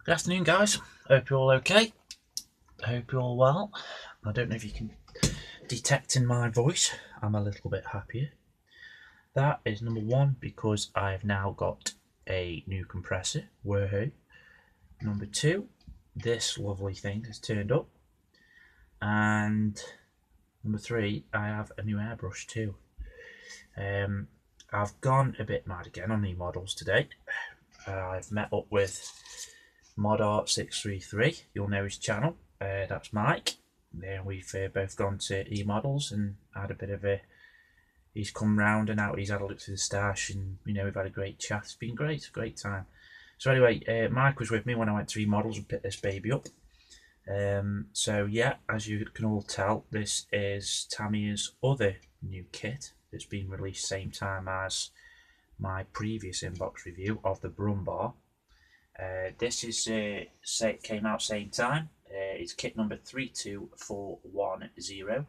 Good afternoon, guys. Hope you're all okay. Hope you're all well. I don't know if you can detect in my voice, I'm a little bit happier. That is number one because I have now got a new compressor. Woohoo. Number two, this lovely thing has turned up. And number three, I have a new airbrush too. I've gone a bit mad again on the models today. I've met up with ModArt633. You'll know his channel. That's Mike. We've both gone to E-Models and had a bit of a. He's come round and out. He's had a look through the stash, and we've had a great chat. It's been great, great time. So anyway, Mike was with me when I went to E-Models and picked this baby up. So yeah, as you can all tell, this is Tamiya's other new kit that's been released same time as my previous inbox review of the Brum Bar. This is came out same time. It's kit number 32410.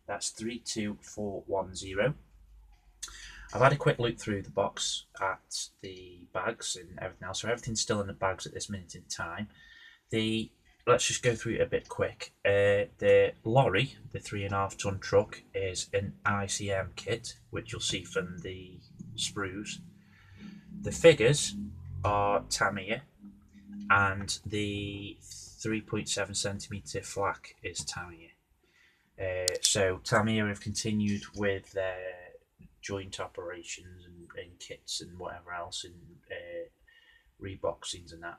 That's 32410. I've had a quick look through the box at the bags and everything else. So everything's still in the bags at this minute in time. Let's just go through it a bit quick. The lorry, the 3.5 ton truck, is an ICM kit, which you'll see from the sprues. The figures are Tamiya, and the 3.7 centimeter FLAK is Tamiya. So Tamiya have continued with their joint operations and kits and whatever else, and reboxings and that.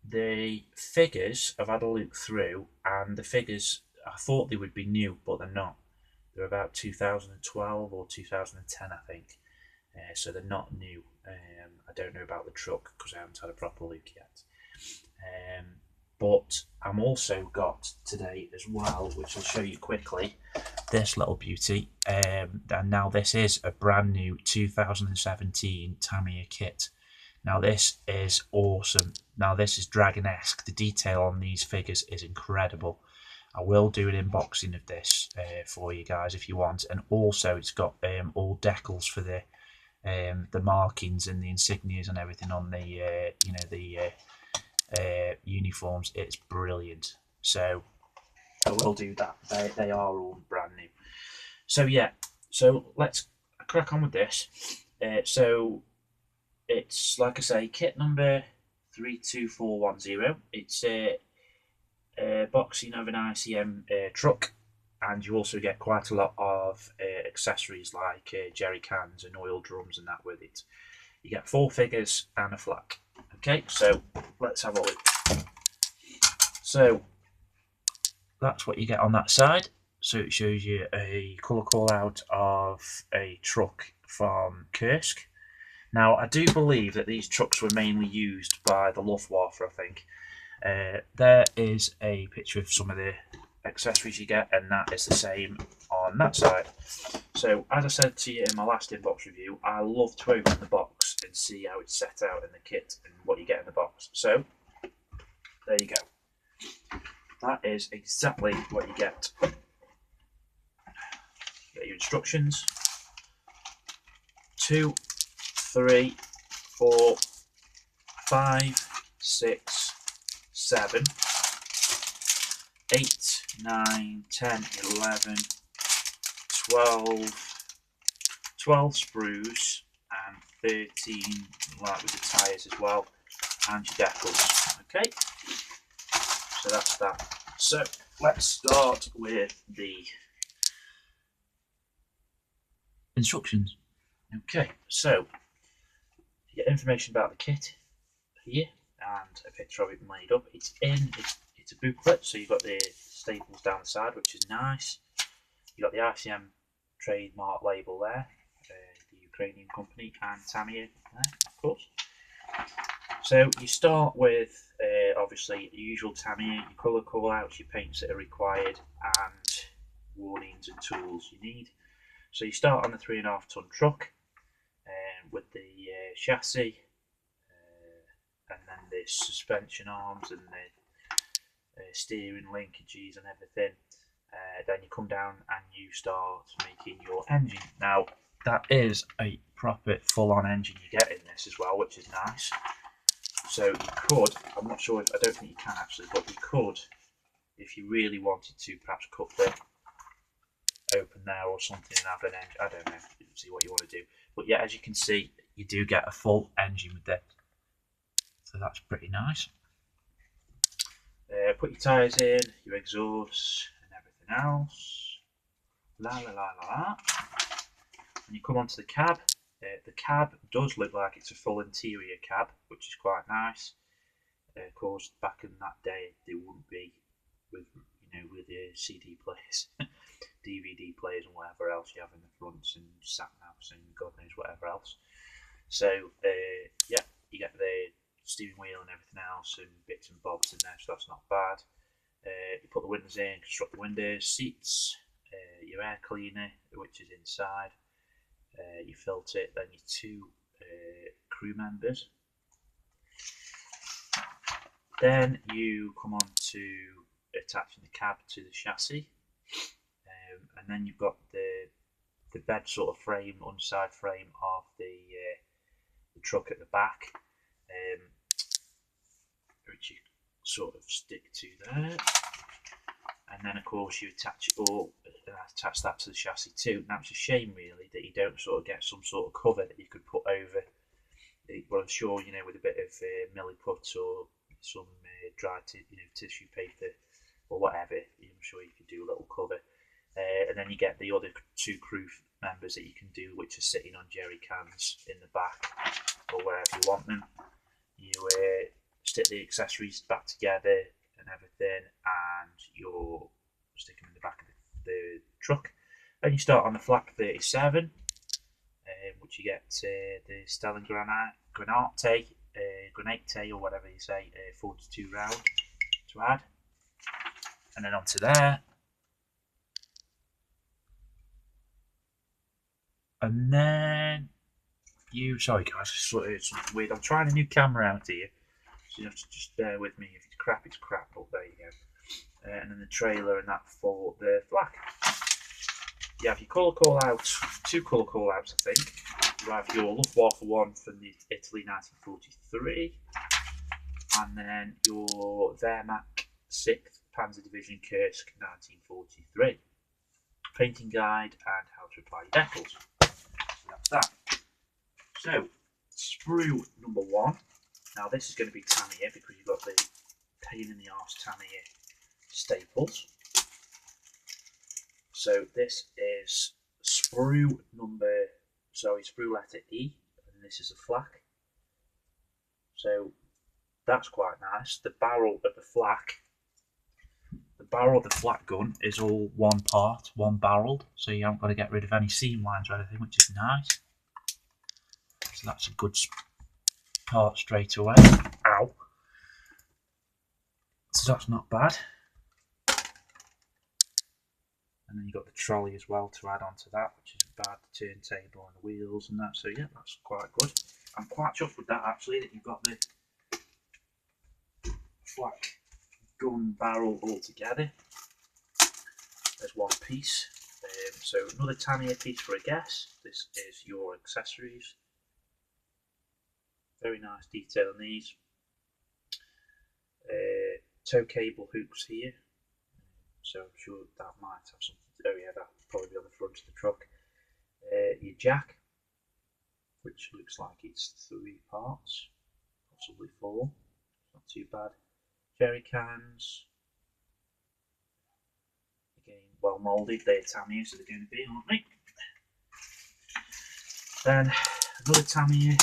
The figures, I've had a look through, and the figures, I thought they would be new, but they're not. They're about 2012 or 2010, I think. So they're not new. I don't know about the truck because I haven't had a proper look yet. But I'm also got today as well, which I'll show you quickly, this little beauty. And now this is a brand new 2017 Tamiya kit. Now this is awesome. Now this is Dragon-esque. The detail on these figures is incredible. I will do an unboxing of this for you guys if you want. And also it's got all decals for the markings and the insignias and everything on the uniforms. It's brilliant. So I will do that. They are all brand new. So yeah, so let's crack on with this. So it's, like I say, kit number 32410. It's a boxing of an ICM truck, and you also get quite a lot of accessories like jerry cans and oil drums and that with it. You get 4 figures and a FLAK. Okay, so let's have a look. So that's what you get on that side. So it shows you a colour call out of a truck from Kursk. Now, I do believe that these trucks were mainly used by the Luftwaffe, I think. There is a picture of some of the accessories you get, and that is the same on that side. So, as I said to you in my last inbox review, I love to open the box and see how it's set out in the kit and what you get in the box. So, there you go. That is exactly what you get. You get your instructions. 2, 3, 4, 5, 6, 7, 8, 9, 10, 11, 12 sprues, and 13 like with the tyres as well, and your decals. Okay, so that's that. So let's start with the instructions. Okay, so you get information about the kit here and a picture of it made up. It's a booklet, so you've got the staples down the side, which is nice. You've got the ICM trademark label there, the Ukrainian company, and Tamiya there, of course. So you start with obviously the usual Tamiya, your colour call outs, your paints that are required, and warnings and tools you need. So you start on the 3.5 ton truck with the chassis, and then the suspension arms and the steering linkages and everything. Then you come down and you start making your engine. Now that is a proper full-on engine you get in this as well, which is nice. So you could, I'm not sure, I don't think you can actually, but you could, if you really wanted to, perhaps cut the open there or something and have an engine. I don't know, see what you want to do. But yeah, as you can see, you do get a full engine with this. So that's pretty nice. Put your tyres in, your exhaust and everything else. La la la la la. And you come onto the cab. The cab does look like it's a full interior cab, which is quite nice. Of course, back in that day, they wouldn't be with with the CD players, DVD players, and whatever else you have in the fronts, and sat navs and God knows whatever else. So yeah, you get the steering wheel and everything else and bits and bobs in there, so that's not bad. You put the windows in, construct the windows, seats, your air cleaner, which is inside. You filter it, then your two crew members. Then you come on to attaching the cab to the chassis, and then you've got the bed sort of frame, underside frame of the truck at the back, which you sort of stick to there. And then of course you attach it all, attach that to the chassis too. Now it's a shame really that you don't sort of get some sort of cover that you could put over it. Well, I'm sure with a bit of milliput or some dry tissue paper or whatever, I'm sure you could do a little cover. And then you get the other two crew members that you can do, which are sitting on jerry cans in the back or wherever you want them. You stick the accessories back together and everything, and you'll stick them in the back of the truck. And you start on the FLAK 37, which you get the Stellan Granate, or whatever you say, 42 round to add. And then onto there. And then sorry guys, it's weird. I'm trying a new camera out here, so you have to just bear with me. If it's crap, it's crap, but there you go. And then the trailer and that for the FLAK. You have your colour call outs, two colour call outs, I think. You have your Luftwaffe one from the Italy 1943, and then your Wehrmacht 6th Panzer Division Kursk 1943. Painting guide and how to apply your decals. So that's that. So, sprue number 1. Now this is going to be Tamiya because you've got the pain in the arse Tamiya staples. So this is sprue letter E, and this is a FLAK. So that's quite nice. The barrel of the FLAK gun is all one part, one barreled, so you haven't got to get rid of any seam lines or anything, which is nice. So that's a good part straight away. Ow! So that's not bad. And then you've got the trolley as well to add on to that, which isn't bad, the turntable and the wheels and that, so yeah, that's quite good. I'm quite chuffed with that actually, that you've got the FLAK gun barrel all together as one piece. So another Tamiya piece for a guess. This is your accessories. Very nice detail on these. Tow cable hooks here. So I'm sure that might have something. Oh yeah, that'll probably be on the front of the truck. Your jack, which looks like it's 3 parts, possibly 4. Not too bad. Jerry cans. Again, well moulded. They're Tamiya, so they're going to be, aren't they? Then another Tamiya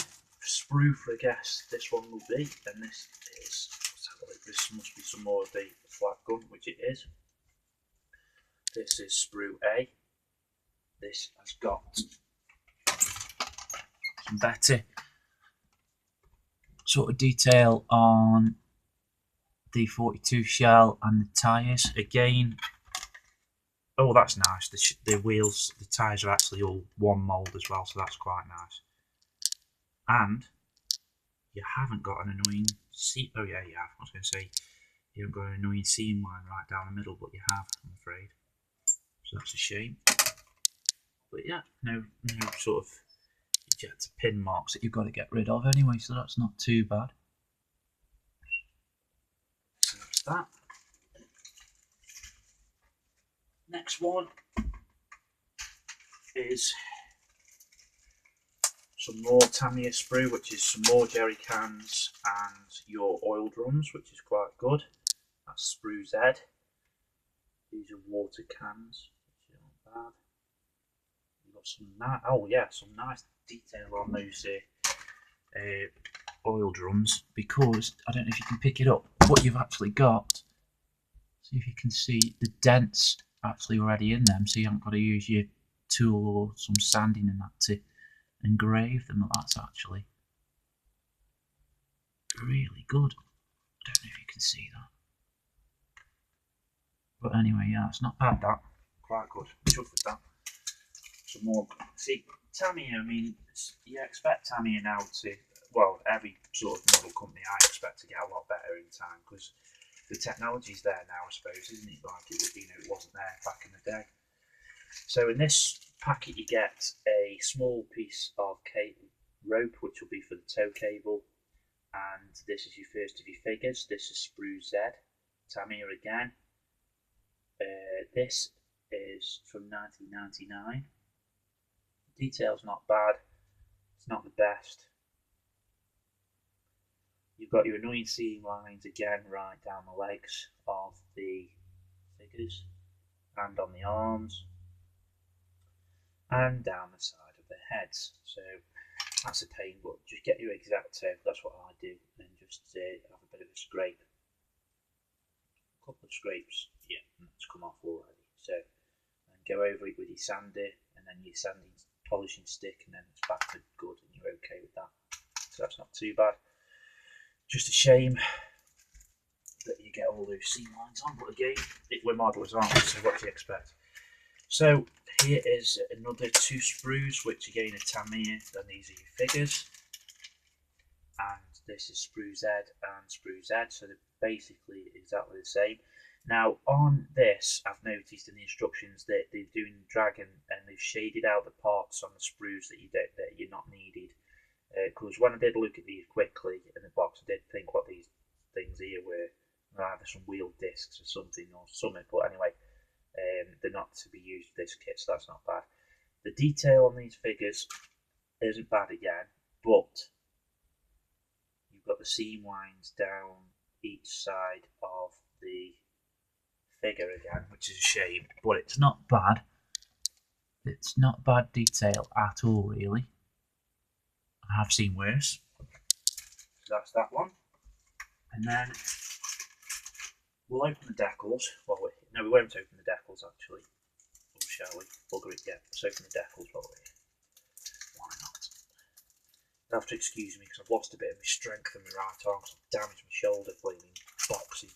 sprue for a guess. This one will be, and this is. Let's have a look. This must be some more of the FLAK gun, which it is. This is sprue A. This has got some better sort of detail on the 42 shell and the tyres. Again, oh that's nice. The wheels, the tyres are actually all one mould as well, so that's quite nice. And you haven't got an annoying seam. Oh yeah, you have. I was going to say you haven't got an annoying seam line right down the middle, but you have, I'm afraid. So that's a shame. But yeah, no sort of ejector pin marks that you've got to get rid of anyway, so that's not too bad. that. Next one is some more Tamiya sprue, which is some more jerry cans and your oil drums, which is quite good. That's sprue Z. These are water cans, which are not bad. You've got some some nice detail on those oil drums, because I don't know if you can pick it up. What you've actually got, see if you can see the dents actually already in them, so you haven't got to use your tool or some sanding and that to engrave them. That's actually really good. I don't know if you can see that, but anyway, yeah, it's not bad. That quite good. Chuffed with that. Some more. See, Tamiya. I mean, you expect Tamiya now to. Well, every sort of model company I expect to get a lot better in time, because the technology's there now, I suppose, isn't it? Like it wasn't there back in the day. So in this packet, you get a small piece of cable rope, which will be for the tow cable, and this is your first of your figures. This is sprue Z, Tamiya again. This is from 1999. The detail's not bad. It's not the best. You've got your annoying seam lines again right down the legs of the figures and on the arms and down the side of the heads. So that's a pain, but just get your X-Acto. That's what I do, and just have a bit of a scrape. A couple of scrapes, yeah, and that's come off already. So and go over it with your sander and then your sanding polishing stick, and then it's back to good, and you're okay with that. So that's not too bad. Just a shame that you get all those seam lines on, but again, we're modelers, aren't we? So what do you expect? So here is another two sprues, which again are Tamiya, and these are your figures. And this is sprue Z and sprue Z, so they're basically exactly the same. Now on this, I've noticed in the instructions that they're doing drag and they've shaded out the parts on the sprues that you're not needed. Because when I did look at these quickly in the box, I did think what these things here were either some wheel discs or something, but anyway, they're not to be used for this kit, so that's not bad. The detail on these figures isn't bad again, but you've got the seam lines down each side of the figure again, which is a shame, but it's not bad. It's not bad detail at all, really. I have seen worse. So that's that one. And then we'll open the decals. Well, no, we won't open the decals actually. Or shall we? Bugger it, yeah. Let's open the decals while we're here. Why not? You'll have to excuse me because I've lost a bit of my strength in my right arm because I've damaged my shoulder flaming boxing.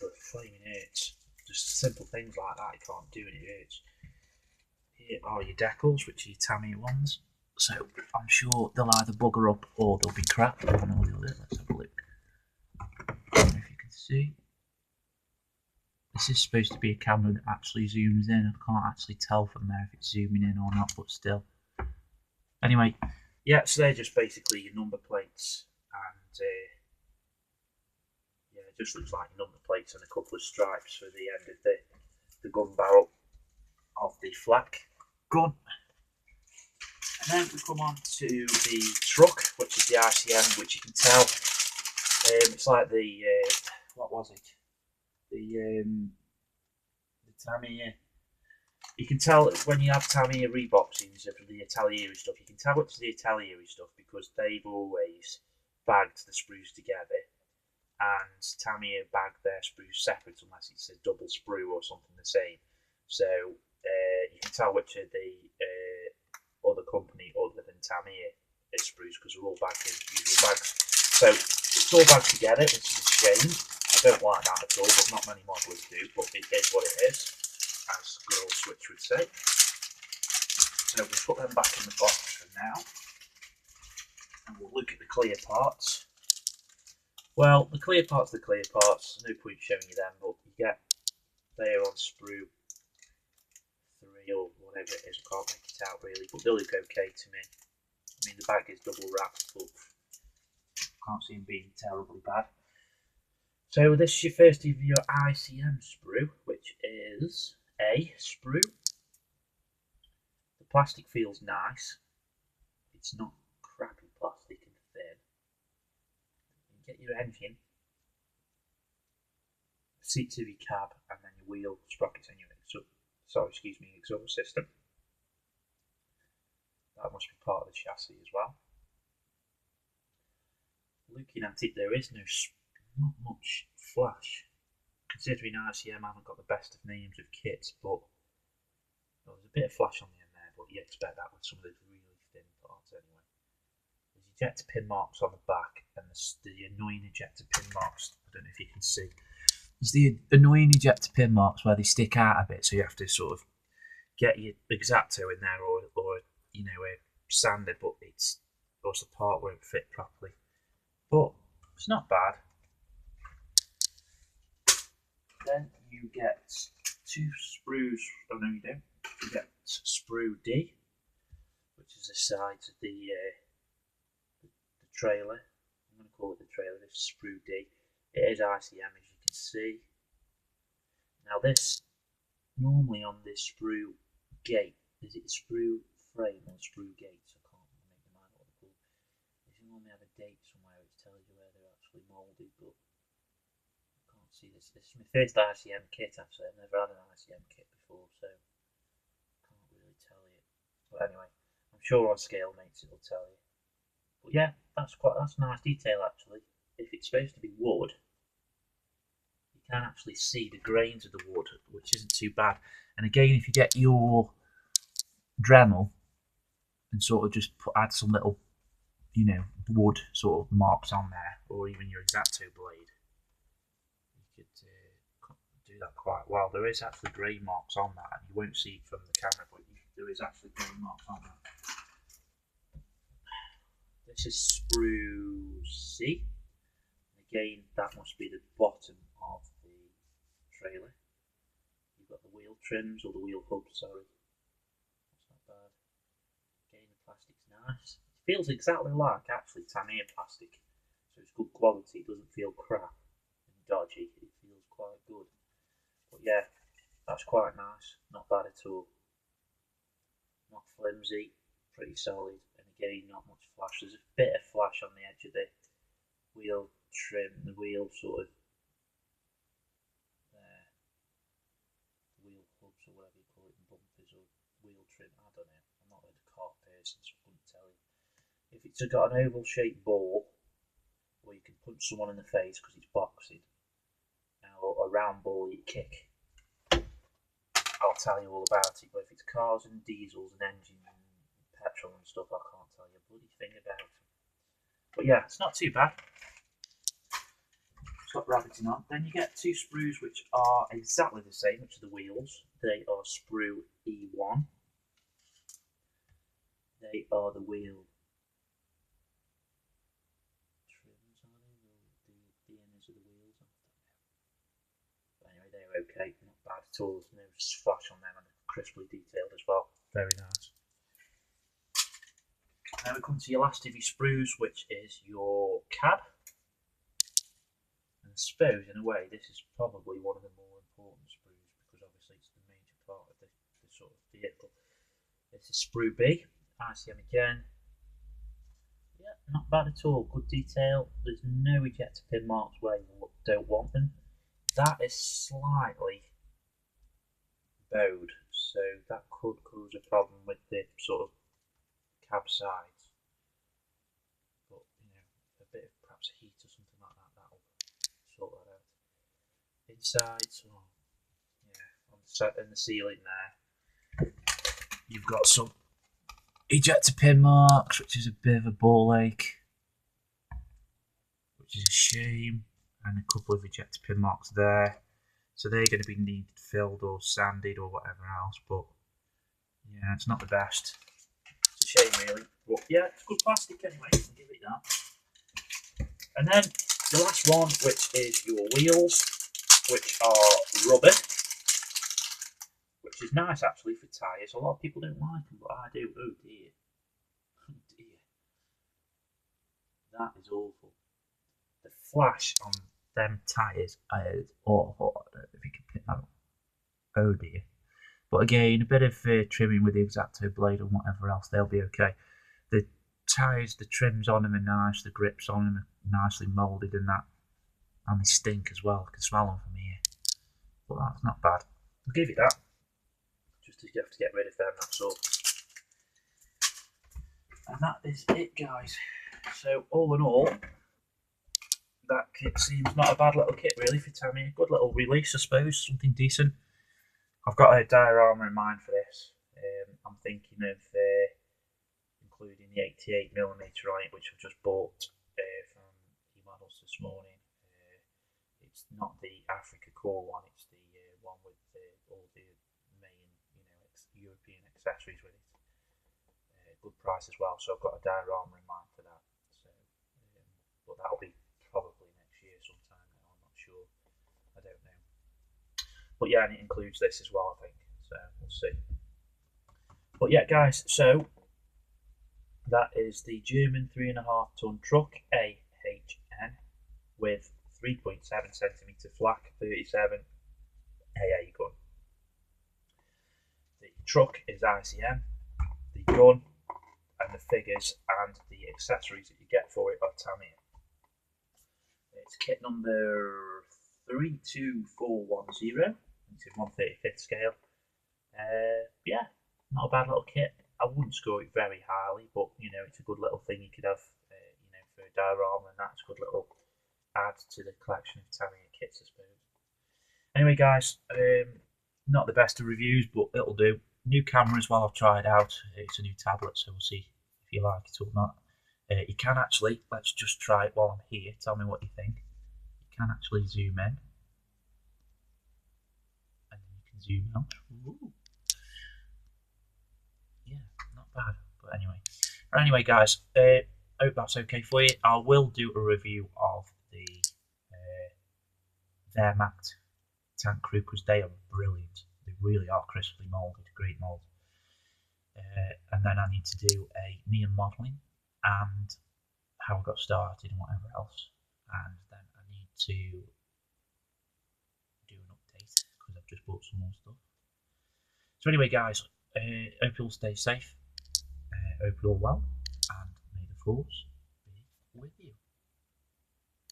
But flaming hurts. Just simple things like that you can't do and it hurts. Here are your decals, which are your Tamiya ones. So I'm sure they'll either bugger up or they'll be crap. One or the other. Let's have a look. I don't know if you can see. This is supposed to be a camera that actually zooms in. I can't actually tell from there if it's zooming in or not, but still. Anyway, yeah, so they're just basically your number plates, and yeah, it just looks like number plates and a couple of stripes for the end of the gun barrel of the FLAK gun. And then we come on to the truck, which is the ICM, which you can tell it's like the what was it? The Tamiya. You can tell when you have Tamiya reboxings of the Italieri stuff, you can tell it's the Italieri stuff because they've always bagged the sprues together, and Tamiya bagged their sprues separate unless it's a double sprue or something the same. So you can tell which are the other company other than Tamiya is sprues because they're all bagged in usual bags. So it's all bagged together, which is a shame. I don't like that at all, but not many modelers do, but it is what it is, as good old Switch would say. So we'll put them back in the box for now, and we'll look at the clear parts. Well, the clear parts are the clear parts, there's no point showing you them, but you get there on sprue 3 or whatever it is, I can't make it out really, but they look okay to me. I mean, the bag is double wrapped, but I can't see them being terribly bad. So this is your first of your ICM sprue, which is a sprue. The plastic feels nice. It's not crappy plastic and thin. You get your engine, seats of your cab, and then your wheel sprockets and your exhaust system. That must be part of the chassis as well. Looking at it, there is not much flash. Considering ICM haven't got the best of names of kits, but there's a bit of flash on the end there, but you expect that with some of those really thin parts anyway. There's ejector pin marks on the back, and the annoying ejector pin marks. I don't know if you can see. There's the annoying ejector pin marks where they stick out a bit, so you have to sort of get your X-Acto in there, or you know, a sander, but the part won't fit properly. But it's not bad. Then you get two sprues. Oh no, you don't. You get sprue D, which is the sides of the trailer. I'm going to call it the trailer. This is sprue D. It is ICM, as you can see. Now this, normally on this sprue gate, is it a sprue frame or sprue gate? I can't make them out what they're called. If you normally have a date somewhere which tells you where they're actually moulded, but I can't see this. This is my first ICM kit actually. I've never had an ICM kit before, so I can't really tell you. But anyway, I'm sure on Scale Mates it'll tell you. But yeah, that's nice detail actually. If it's supposed to be wood, you can actually see the grains of the wood, which isn't too bad. And again, if you get your Dremel and sort of just add some little, you know, wood sort of marks on there, or even your X-Acto blade, you could do that quite well. There is actually grey marks on that, and you won't see it from the camera, but there is actually grey marks on that. This is sprue C. Again, that must be the bottom of the trailer. You've got the wheel trims, or the wheel hubs, sorry. That's not bad. Again, the plastic's nice. It feels exactly like actually Tamiya plastic. So it's good quality, it doesn't feel crap and dodgy, it feels quite good. But yeah, that's quite nice, not bad at all. Not flimsy, pretty solid, and again, not much flash. There's a bit of flash on the edge of the wheel trim, the wheel sort of there, wheel hubs or whatever you call it, bumpers or wheel trim, I don't know, I'm not a car person so I couldn't tell you. If it's got an oval shaped ball where you can punch someone in the face because it's boxing, or a round ball you kick, I'll tell you all about it. But if it's cars and diesels and engines and petrol and stuff, I can't tell you a bloody thing about it. But yeah, it's not too bad. Got rabbiting on. Then you get two sprues which are exactly the same, which are the wheels. They are sprue E1. They are the wheel trims, are they? The inners of the wheels. But anyway, they're okay, not bad at all. There's no splash on them, and they're crisply detailed as well. Very nice. Now we come to your last of your sprues, which is your cab. I suppose, in a way, this is probably one of the more important sprues because obviously it's the major part of the sort of vehicle. It's a sprue B, ICM again. Yeah, not bad at all. Good detail. There's no ejector pin marks where you don't want them. That is slightly bowed, so that could cause a problem with the sort of cab sides. But you know, a bit of perhaps heat or something like that, that'll sort that out. Inside, so yeah, in the ceiling there, you've got some ejector pin marks, which is a bit of a ball ache, which is a shame, and a couple of ejector pin marks there. So they're going to be needed filled or sanded or whatever else, but yeah, it's not the best. It's a shame really, but yeah, it's good plastic anyway, I'll give it that. And then the last one, which is your wheels, which are rubber, which is nice actually for tyres. A lot of people don't like them, but I do. Oh dear. Oh dear. That is awful. The flash on them tyres is awful. I don't know if you can pick that up. Oh dear. But again, a bit of trimming with the X-Acto blade and whatever else, they'll be okay. The tyres, the trims on them are nice, the grips on them are nicely moulded and that. And they stink as well, I can smell them from here. But that's not bad. I'll give you that. Just to have to get rid of them, that's all. And that is it, guys. So all in all, that kit seems not a bad little kit really for Tamiya. Good little release, I suppose, something decent. I've got a diorama in mind for this. I'm thinking of including the 88mm on it, which I've just bought from eModels this morning. It's not the Africa Core one, it's the one with all the main, European accessories with it. Good price as well, so I've got a diorama in mind for that. So, but that'll be probably next year sometime now, I'm not sure. I don't know. But yeah, and it includes this as well, I think. So we'll see. But yeah, guys, so that is the German 3.5 ton truck AHN with 3.7cm FLAK 37 AA gun. The truck is ICM, the gun and the figures and the accessories that you get for it are Tamiya. It's kit number 32410. It's in 1/35 scale. Yeah, not a bad little kit. I wouldn't score it very highly, but it's a good little thing you could have, for a diorama, and that's a good little add to the collection of Tamiya kits, I suppose. Anyway, guys, not the best of reviews, but it'll do. New camera as well, I've tried out. It's a new tablet, so we'll see if you like it or not. You can actually, let's just try it while I'm here. Tell me what you think. You can actually zoom in. And then you can zoom out. Ooh. Yeah, not bad. But anyway, guys, hope that's okay for you. I will do a review of the Wehrmacht tank crew because they are brilliant. They really are crisply moulded, great mould. And then I need to do a me and modelling and how I got started and whatever else. And then I need to do an update because I've just bought some more stuff. So anyway, guys, hope you all stay safe. Hope you're all well, and may the force